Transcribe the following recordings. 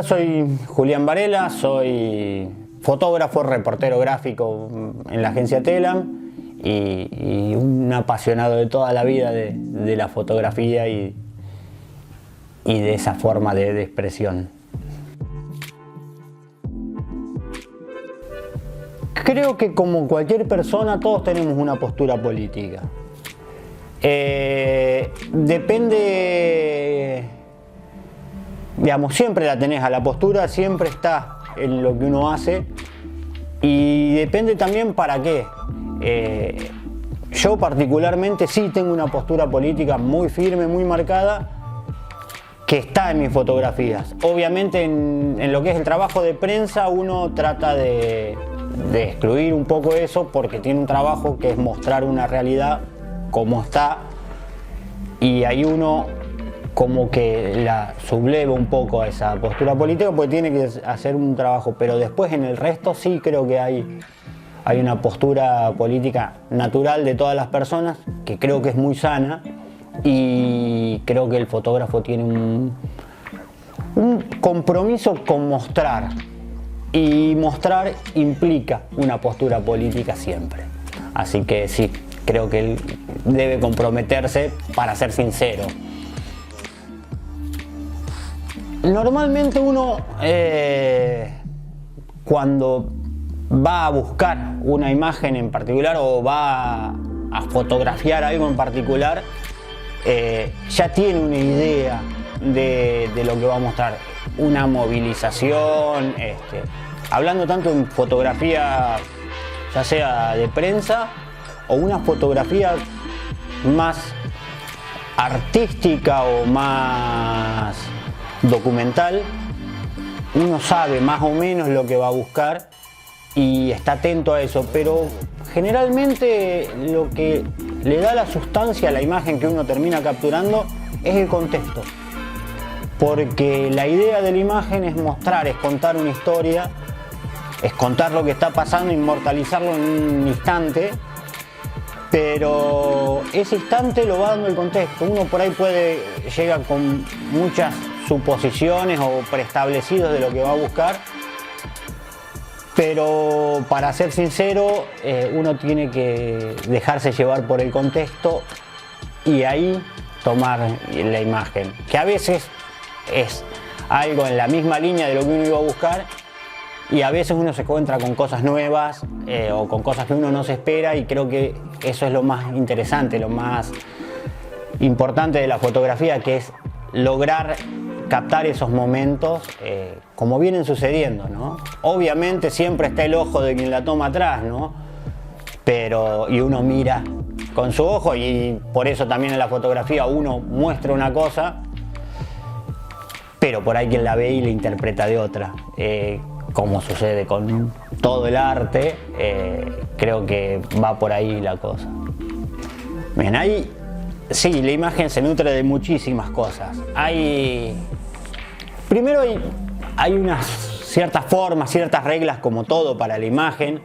Hola, soy Julián Varela, soy fotógrafo, reportero gráfico en la agencia Telam y un apasionado de toda la vida de la fotografía y de esa forma de expresión. Creo que como cualquier persona todos tenemos una postura política. Depende, digamos, siempre la tenés, a la postura siempre está en lo que uno hace y depende también para qué. Yo particularmente sí tengo una postura política muy firme, muy marcada, que está en mis fotografías. Obviamente en lo que es el trabajo de prensa uno trata de excluir un poco eso porque tiene un trabajo que es mostrar una realidad como está y ahí uno como que la subleva un poco a esa postura política porque tiene que hacer un trabajo, pero después en el resto sí creo que hay una postura política natural de todas las personas que creo que es muy sana y creo que el fotógrafo tiene un compromiso con mostrar y mostrar implica una postura política siempre, así que sí, creo que él debe comprometerse para ser sincero. Normalmente uno cuando va a buscar una imagen en particular o va a fotografiar algo en particular, ya tiene una idea de lo que va a mostrar, una movilización, hablando tanto en fotografía ya sea de prensa o una fotografía más artística o más documental, uno sabe más o menos lo que va a buscar y está atento a eso, pero generalmente lo que le da la sustancia a la imagen que uno termina capturando es el contexto, porque la idea de la imagen es mostrar, es contar una historia, es contar lo que está pasando, inmortalizarlo en un instante, pero ese instante lo va dando el contexto. Uno por ahí llega con muchas suposiciones o preestablecidos de lo que va a buscar, pero para ser sincero uno tiene que dejarse llevar por el contexto y ahí tomar la imagen, que a veces es algo en la misma línea de lo que uno iba a buscar y a veces uno se encuentra con cosas nuevas o con cosas que uno no se espera, y creo que eso es lo más interesante, lo más importante de la fotografía, que es lograr captar esos momentos como vienen sucediendo, ¿no? Obviamente siempre está el ojo de quien la toma atrás, ¿no? Y uno mira con su ojo y por eso también en la fotografía uno muestra una cosa, pero por ahí quien la ve y la interpreta de otra. Como sucede con todo el arte, creo que va por ahí la cosa. Bien, ahí sí, la imagen se nutre de muchísimas cosas. Primero hay unas ciertas formas, ciertas reglas como todo para la imagen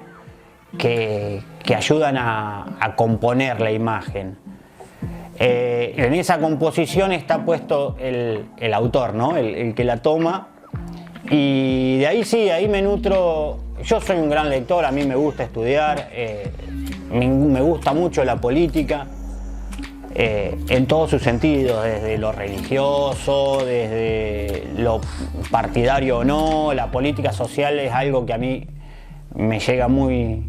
que ayudan a componer la imagen. En esa composición está puesto el autor, ¿no? El que la toma. Y de ahí sí, ahí me nutro. Yo soy un gran lector, a mí me gusta estudiar, me gusta mucho la política, en todos sus sentidos, desde lo religioso, desde lo partidario o no. La política social es algo que a mí me llega muy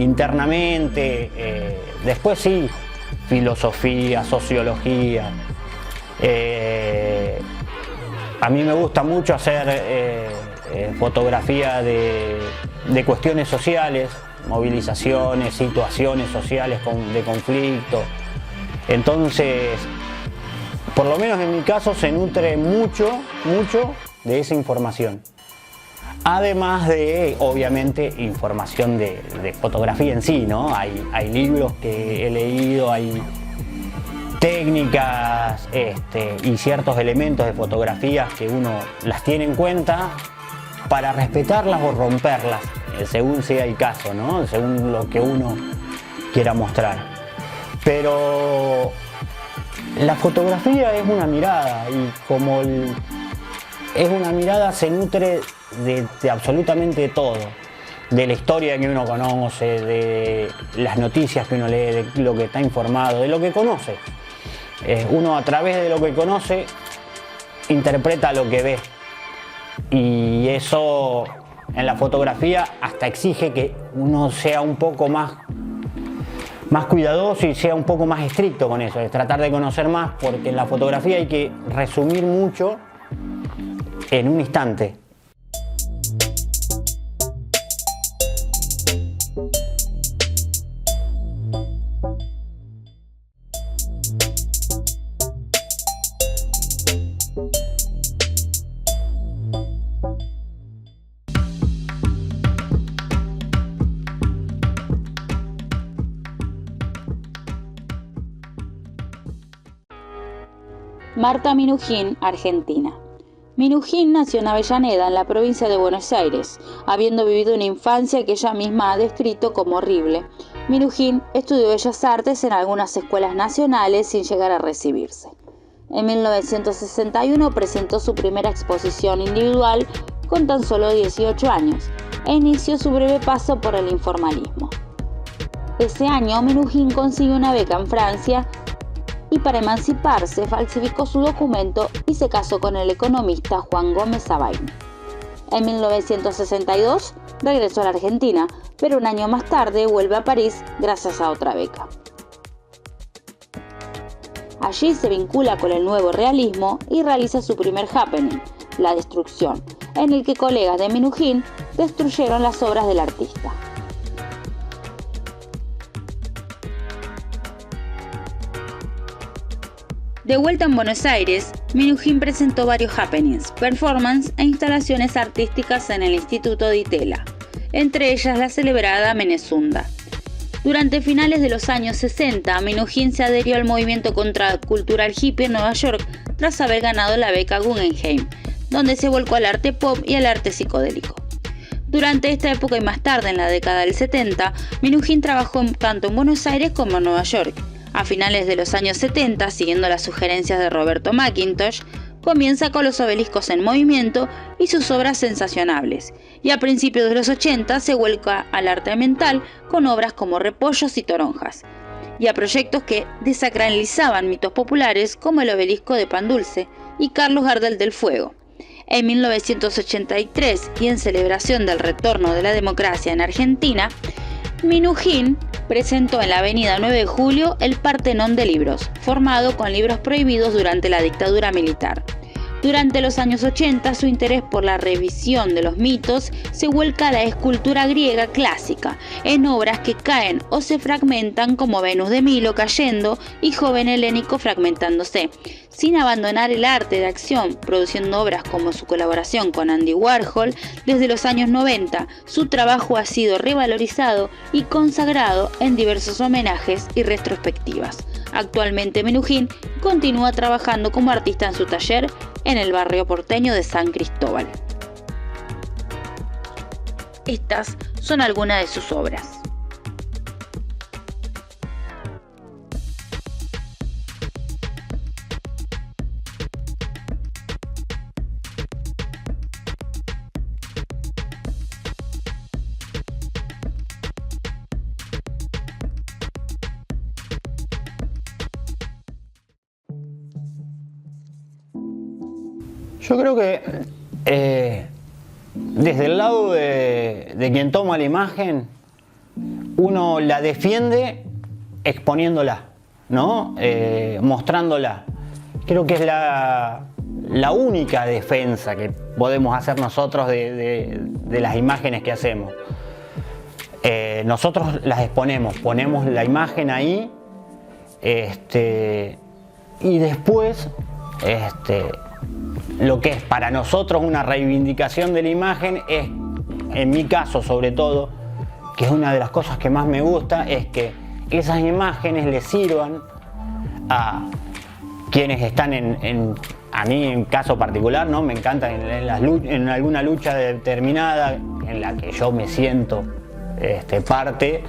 internamente. Después sí, filosofía, sociología. A mí me gusta mucho hacer fotografía de cuestiones sociales, movilizaciones, situaciones sociales de conflicto. Entonces, por lo menos en mi caso, se nutre mucho de esa información. Además de, obviamente, información de fotografía en sí, ¿no? Hay libros que he leído, hay técnicas y ciertos elementos de fotografías que uno las tiene en cuenta para respetarlas o romperlas, según sea el caso, ¿no? Según lo que uno quiera mostrar. Pero La fotografía es una mirada y como es una mirada, se nutre de absolutamente todo. De la historia que uno conoce, de las noticias que uno lee, de lo que está informado, de lo que conoce. Uno a través de lo que conoce interpreta lo que ve. Y eso en la fotografía hasta exige que uno sea un poco más cuidadoso y sea un poco más estricto con eso, es tratar de conocer más, porque en la fotografía hay que resumir mucho en un instante. Marta Minujín, Argentina. Minujín nació en Avellaneda, en la provincia de Buenos Aires, habiendo vivido una infancia que ella misma ha descrito como horrible. Minujín estudió Bellas Artes en algunas escuelas nacionales sin llegar a recibirse. En 1961 presentó su primera exposición individual con tan solo 18 años e inició su breve paso por el informalismo. Ese año, Minujín consiguió una beca en Francia y para emanciparse falsificó su documento y se casó con el economista Juan Gómez Sabaini. En 1962 regresó a la Argentina, pero un año más tarde vuelve a París gracias a otra beca. Allí se vincula con el nuevo realismo y realiza su primer happening, La Destrucción, en el que colegas de Minujín destruyeron las obras del artista. De vuelta en Buenos Aires, Minujín presentó varios happenings, performances e instalaciones artísticas en el Instituto Di Tella, entre ellas la celebrada Menezunda. Durante finales de los años 60, Minujín se adhirió al movimiento contracultural hippie en Nueva York tras haber ganado la beca Guggenheim, donde se volcó al arte pop y al arte psicodélico. Durante esta época y más tarde, en la década del 70, Minujín trabajó tanto en Buenos Aires como en Nueva York. A finales de los años 70, siguiendo las sugerencias de Roberto McIntosh, comienza con los obeliscos en movimiento y sus obras sensacionables, y a principios de los 80 se vuelca al arte mental con obras como Repollos y Toronjas, y a proyectos que desacralizaban mitos populares como el obelisco de Pan Dulce y Carlos Gardel del Fuego. En 1983, y en celebración del retorno de la democracia en Argentina, Minujín presentó en la avenida 9 de Julio el Partenón de Libros, formado con libros prohibidos durante la dictadura militar. Durante los años 80, su interés por la revisión de los mitos se vuelca a la escultura griega clásica, en obras que caen o se fragmentan como Venus de Milo cayendo y Joven Helénico fragmentándose, sin abandonar el arte de acción, produciendo obras como su colaboración con Andy Warhol. Desde los años 90, su trabajo ha sido revalorizado y consagrado en diversos homenajes y retrospectivas. Actualmente Minujín continúa trabajando como artista en su taller en el barrio porteño de San Cristóbal. Estas son algunas de sus obras. Yo creo que desde el lado de quien toma la imagen, uno la defiende exponiéndola, ¿no? Mostrándola. Creo que es la única defensa que podemos hacer nosotros de las imágenes que hacemos. Nosotros las exponemos, ponemos la imagen ahí, y después lo que es para nosotros una reivindicación de la imagen es, en mi caso sobre todo, que es una de las cosas que más me gusta, es que esas imágenes le sirvan a quienes están a mí en caso particular, ¿no? Me encanta en alguna lucha determinada en la que yo me siento parte,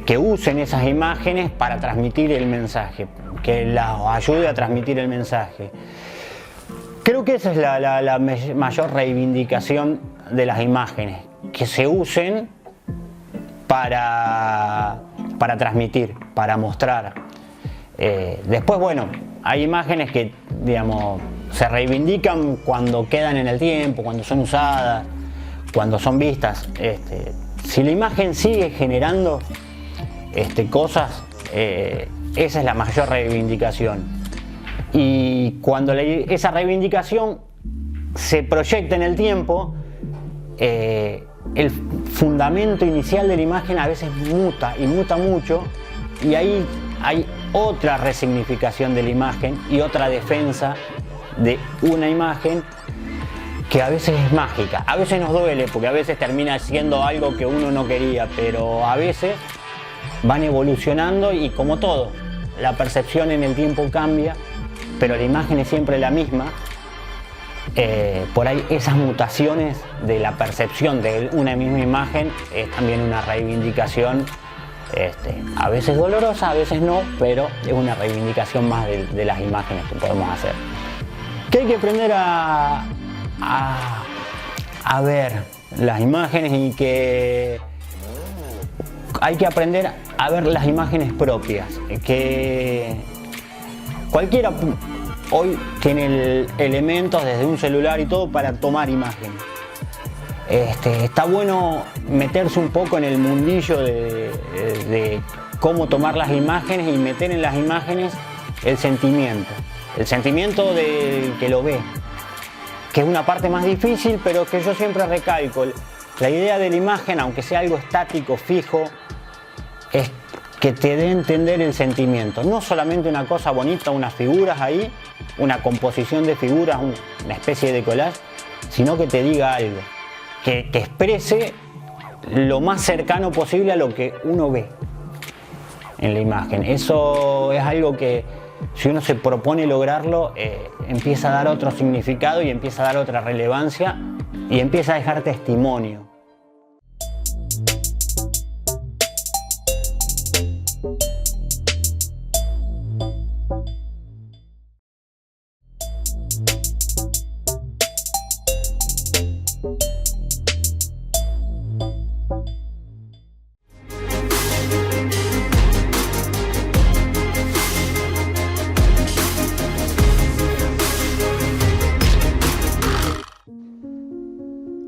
que usen esas imágenes para transmitir el mensaje, que las ayude a transmitir el mensaje. Creo que esa es la mayor reivindicación de las imágenes, que se usen para transmitir, para mostrar. Después, bueno, hay imágenes que, digamos, se reivindican cuando quedan en el tiempo, cuando son usadas, cuando son vistas. Si la imagen sigue generando cosas, esa es la mayor reivindicación. Y cuando esa reivindicación se proyecta en el tiempo, el fundamento inicial de la imagen a veces muta y muta mucho, y ahí hay otra resignificación de la imagen y otra defensa de una imagen que a veces es mágica. A veces nos duele porque a veces termina siendo algo que uno no quería, pero a veces van evolucionando y, como todo, la percepción en el tiempo cambia, pero la imagen es siempre la misma. Por ahí esas mutaciones de la percepción de una misma imagen es también una reivindicación, a veces dolorosa, a veces no, pero es una reivindicación más de las imágenes que podemos hacer. Que hay que aprender a ver las imágenes, y que hay que aprender a ver las imágenes propias, que cualquiera hoy tiene elementos desde un celular y todo para tomar imágenes. Está bueno meterse un poco en el mundillo de cómo tomar las imágenes y meter en las imágenes el sentimiento del que lo ve, que es una parte más difícil, pero que yo siempre recalco. La idea de la imagen, aunque sea algo estático, fijo, es que te dé a entender el sentimiento. No solamente una cosa bonita, unas figuras ahí, una composición de figuras, una especie de collage, sino que te diga algo, que exprese lo más cercano posible a lo que uno ve en la imagen. Eso es algo que, si uno se propone lograrlo, empieza a dar otro significado y empieza a dar otra relevancia y empieza a dejar testimonio.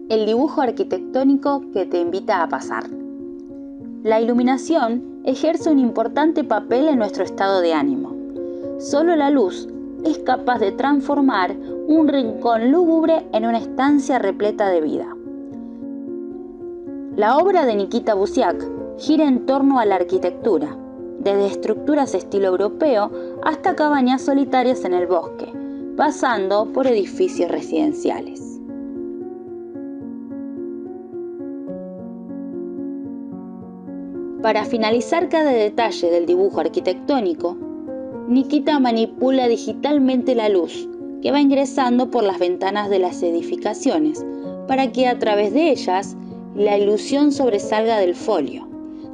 El dibujo arquitectónico que te invita a pasar. La iluminación ejerce un importante papel en nuestro estado de ánimo. Solo la luz es capaz de transformar un rincón lúgubre en una estancia repleta de vida. La obra de Nikita Busiak gira en torno a la arquitectura, desde estructuras estilo europeo hasta cabañas solitarias en el bosque, pasando por edificios residenciales. Para finalizar cada detalle del dibujo arquitectónico, Nikita manipula digitalmente la luz que va ingresando por las ventanas de las edificaciones para que a través de ellas la ilusión sobresalga del folio,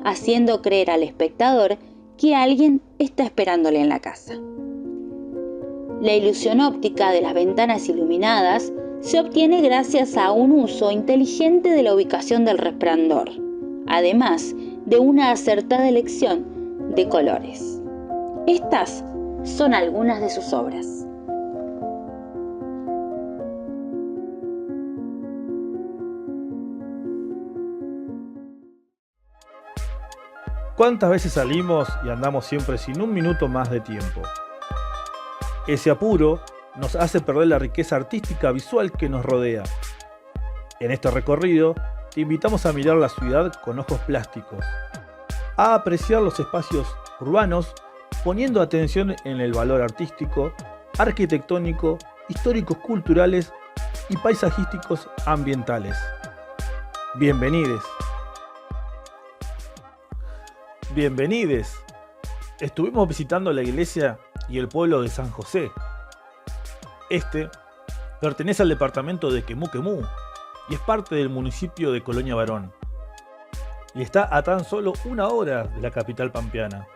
haciendo creer al espectador que alguien está esperándole en la casa. La ilusión óptica de las ventanas iluminadas se obtiene gracias a un uso inteligente de la ubicación del resplandor, además de una acertada elección de colores. Estas son algunas de sus obras. ¿Cuántas veces salimos y andamos siempre sin un minuto más de tiempo? Ese apuro nos hace perder la riqueza artística visual que nos rodea. En este recorrido, te invitamos a mirar la ciudad con ojos plásticos, a apreciar los espacios urbanos poniendo atención en el valor artístico, arquitectónico, históricos culturales y paisajísticos ambientales. Bienvenides. Bienvenides. Estuvimos visitando la iglesia y el pueblo de San José. Este pertenece al departamento de Quemú Quemú y es parte del municipio de Colonia Barón. y está a tan solo 1 hora de la capital pampeana.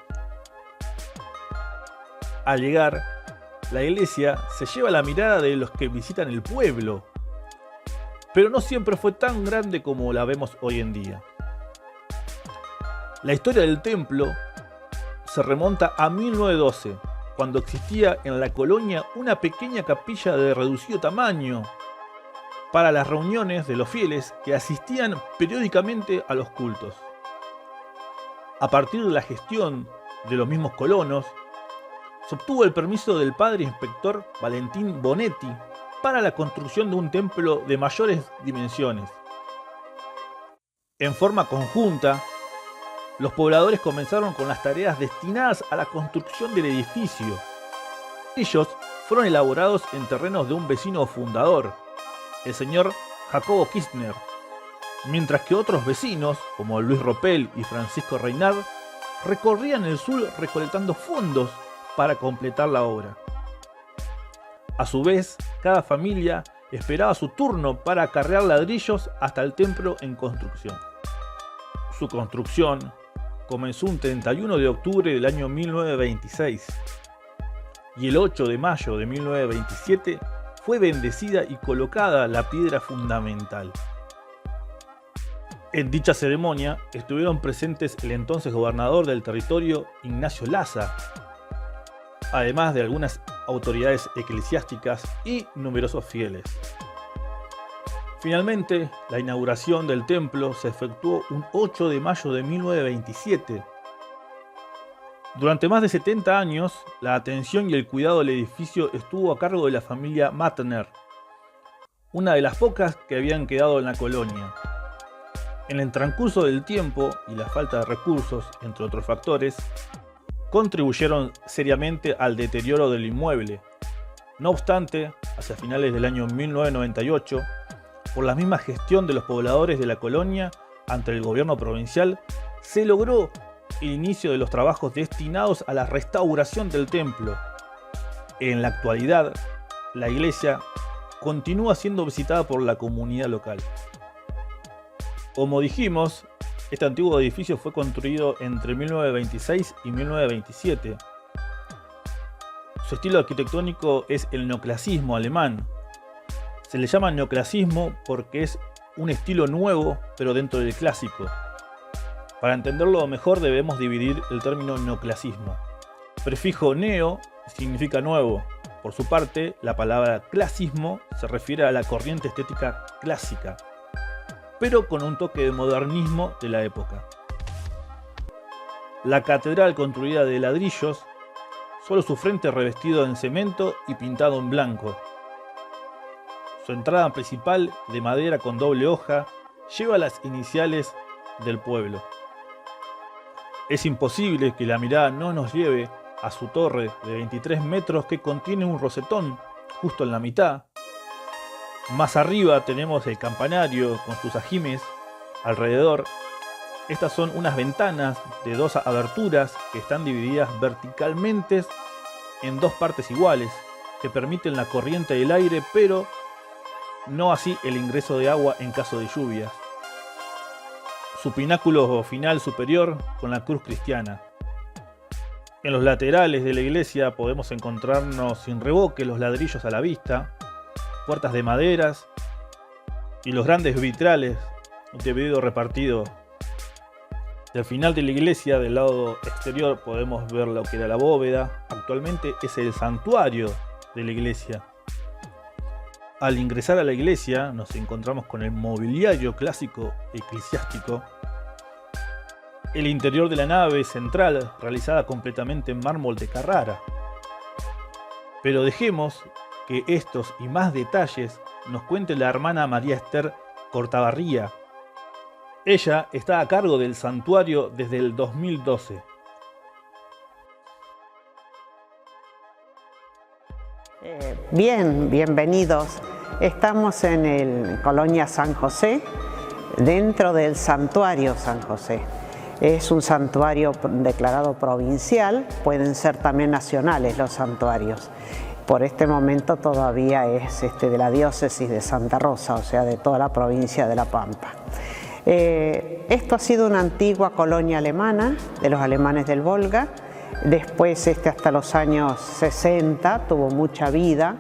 Al llegar, la iglesia se lleva la mirada de los que visitan el pueblo, pero no siempre fue tan grande como la vemos hoy en día. La historia del templo se remonta a 1912, cuando existía en la colonia una pequeña capilla de reducido tamaño para las reuniones de los fieles que asistían periódicamente a los cultos. A partir de la gestión de los mismos colonos, se obtuvo el permiso del padre inspector Valentín Bonetti para la construcción de un templo de mayores dimensiones. En forma conjunta, los pobladores comenzaron con las tareas destinadas a la construcción del edificio. Ellos fueron elaborados en terrenos de un vecino fundador, el señor Jacobo Kirchner, mientras que otros vecinos, como Luis Ropel y Francisco Reynard, recorrían el sur recolectando fondos para completar la obra. A su vez, cada familia esperaba su turno para acarrear ladrillos hasta el templo en construcción. Su construcción comenzó un 31 de octubre del año 1926 y el 8 de mayo de 1927 fue bendecida y colocada la piedra fundamental. En dicha ceremonia estuvieron presentes el entonces gobernador del territorio, Ignacio Laza, además de algunas autoridades eclesiásticas y numerosos fieles. Finalmente, la inauguración del templo se efectuó un 8 de mayo de 1927. Durante más de 70 años, la atención y el cuidado del edificio estuvo a cargo de la familia Matner, una de las pocas que habían quedado en la colonia. En el transcurso del tiempo y la falta de recursos, entre otros factores, contribuyeron seriamente al deterioro del inmueble. No obstante, hacia finales del año 1998, por la misma gestión de los pobladores de la colonia ante el gobierno provincial, se logró el inicio de los trabajos destinados a la restauración del templo. En la actualidad, la iglesia continúa siendo visitada por la comunidad local. Como dijimos, este antiguo edificio fue construido entre 1926 y 1927. Su estilo arquitectónico es el neoclasismo alemán. Se le llama neoclasismo porque es un estilo nuevo, pero dentro del clásico. Para entenderlo mejor debemos dividir el término neoclasismo. Prefijo neo significa nuevo. Por su parte, la palabra clasismo se refiere a la corriente estética clásica, pero con un toque de modernismo de la época. La catedral, construida de ladrillos, solo su frente revestido en cemento y pintado en blanco. Su entrada principal, de madera con doble hoja, lleva las iniciales del pueblo. Es imposible que la mirada no nos lleve a su torre de 23 metros que contiene un rosetón justo en la mitad. Más arriba tenemos el campanario con sus ajimes alrededor. Estas son unas ventanas de 2 aberturas que están divididas verticalmente en 2 partes iguales, que permiten la corriente del aire, pero no así el ingreso de agua en caso de lluvias. Su pináculo final superior con la cruz cristiana. En los laterales de la iglesia podemos encontrarnos sin revoque los ladrillos a la vista, puertas de maderas y los grandes vitrales de vidrio repartido. Del final de la iglesia, del lado exterior, podemos ver lo que era la bóveda. Actualmente es el santuario de la iglesia. Al ingresar a la iglesia nos encontramos con el mobiliario clásico eclesiástico. El interior de la nave central realizada completamente en mármol de Carrara. Pero dejemos que estos y más detalles nos cuente la hermana María Esther Cortabarría. Ella está a cargo del santuario desde el 2012. Bienvenidos. Estamos en el Colonia San José, dentro del Santuario San José. Es un santuario declarado provincial, pueden ser también nacionales los santuarios. Por este momento todavía es de la diócesis de Santa Rosa, o sea, de toda la provincia de La Pampa. Esto ha sido una antigua colonia alemana, de los alemanes del Volga. Después, hasta los años 60, tuvo mucha vida.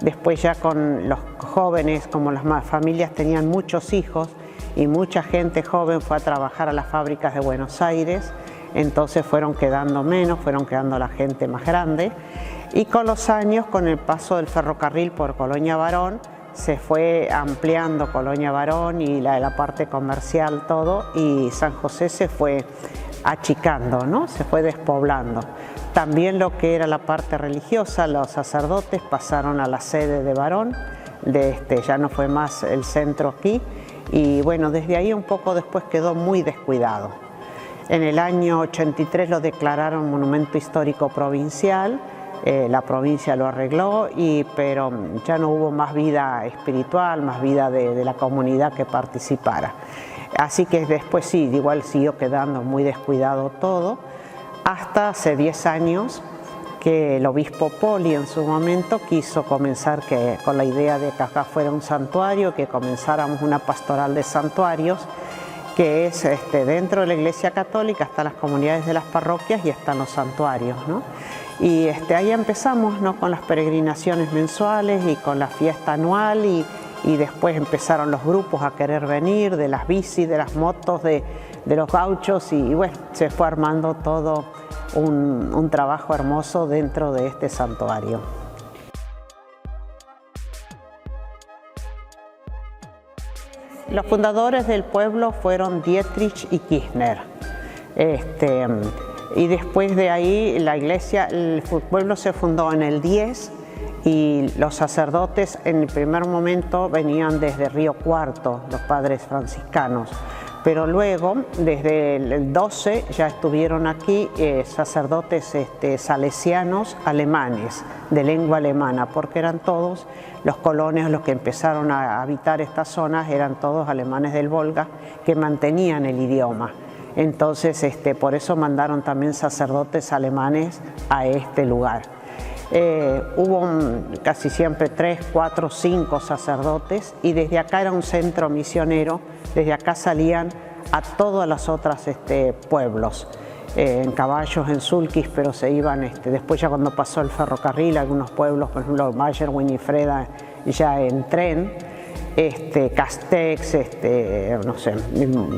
Después ya con los jóvenes, como las familias tenían muchos hijos y mucha gente joven fue a trabajar a las fábricas de Buenos Aires, entonces fueron quedando menos, fueron quedando la gente más grande. Y con los años, con el paso del ferrocarril por Colonia Barón, se fue ampliando Colonia Barón y la parte comercial, todo, y San José se fue achicando, ¿no? Se fue despoblando. También lo que era la parte religiosa, los sacerdotes pasaron a la sede de Barón, ya no fue más el centro aquí, y bueno, desde ahí un poco después quedó muy descuidado. En el año 83 lo declararon monumento histórico provincial, la provincia lo arregló, pero ya no hubo más vida espiritual, más vida de la comunidad que participara. Así que después sí, igual siguió quedando muy descuidado todo, hasta hace 10 años que el obispo Poli en su momento quiso comenzar con la idea de que acá fuera un santuario, que comenzáramos una pastoral de santuarios, que es dentro de la Iglesia Católica están las comunidades de las parroquias y están los santuarios, ¿no? Y ahí empezamos, ¿no?, con las peregrinaciones mensuales y con la fiesta anual, y después empezaron los grupos a querer venir, de las bicis, de las motos, de los gauchos, y bueno, se fue armando todo un trabajo hermoso dentro de este santuario. Los fundadores del pueblo fueron Dietrich y Kirchner. Y después de ahí la iglesia, el pueblo se fundó en el 10 y los sacerdotes en el primer momento venían desde Río Cuarto, los padres franciscanos. Pero luego, desde el 12, ya estuvieron aquí sacerdotes salesianos alemanes, de lengua alemana, porque eran todos los colonos, los que empezaron a habitar estas zonas, eran todos alemanes del Volga, que mantenían el idioma. Entonces, por eso mandaron también sacerdotes alemanes a este lugar. Hubo casi siempre 3, 4, 5 sacerdotes, y desde acá era un centro misionero. Desde acá salían a todos los otros pueblos, en caballos, en sulkis, pero se iban, después ya cuando pasó el ferrocarril, algunos pueblos, por ejemplo, Mayer, Winifreda, ya en tren, Castex, no sé,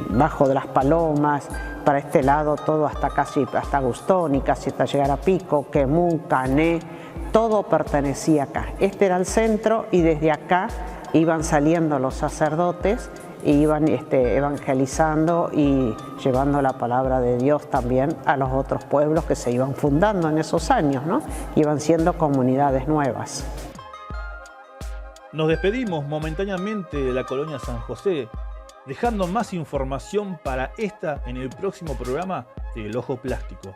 Bajo de las Palomas, para este lado todo hasta Gustoni, casi hasta llegar a Pico, Quemú, Cané, todo pertenecía acá. Este era el centro, y desde acá iban saliendo los sacerdotes y iban evangelizando y llevando la palabra de Dios también a los otros pueblos que se iban fundando en esos años, ¿no? Iban siendo comunidades nuevas. Nos despedimos momentáneamente de la colonia San José, dejando más información para esta en el próximo programa de El Ojo Plástico.